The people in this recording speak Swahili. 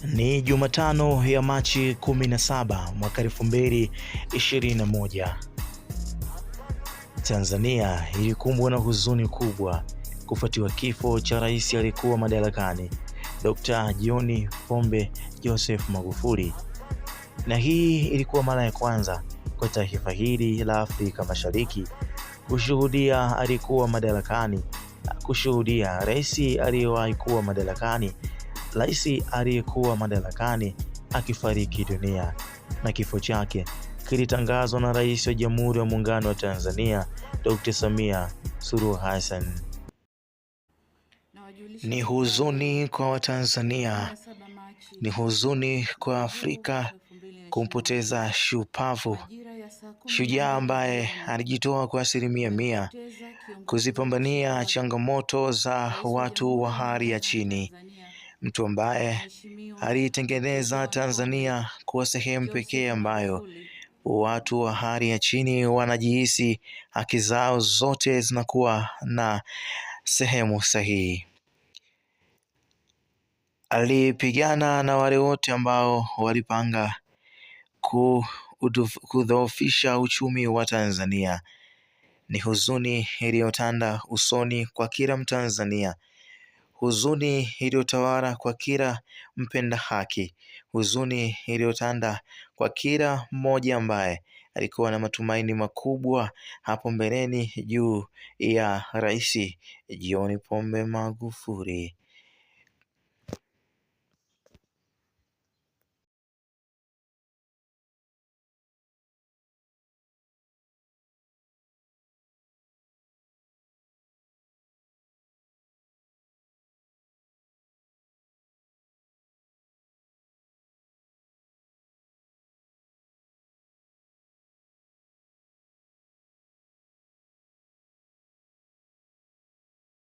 Ni Jumatano ya Machi 17 mwaka 2021. Tanzania ilikumbwa na huzuni kubwa kufuatiwa kifo cha rais aliyekuwa madarakani Dr. John Pombe Joseph Magufuli. Na hii ilikuwa mara ya kwanza kwa taifa hili la Afrika Mashariki kushuhudia aliyekuwa madarakani, kushuhudia rais aliyewahi kuwa madarakani, akifariki dunia, na kifo chake kilitangazwa na Rais wa Jamhuri ya Muungano wa Tanzania Dr. Samia Suluhu Hassan. Ni huzuni kwa Watanzania, ni huzuni kwa Afrika kumpoteza shupavu, shujaa ambaye alijitoa kwa 100% kuzipambania changamoto za watu wa hali ya chini, mtu ambaye alitengeneza Tanzania kuwa sehemu pekee ambayo watu wa hali ya chini wanajihisi haki zao zote zinakuwa na sehemu sahihi. Alipigana na wale wote ambao walipanga kudhoofisha uchumi wa Tanzania. Ni huzuni iliyotanda usoni kwa kila Mtanzania, huzuni iliyotawala kwa kila mpenda haki, huzuni iliyotanda kwa kila mmoja ambaye alikuwa na matumaini makubwa hapo mbeleni juu ya Rais John Pombe Magufuli.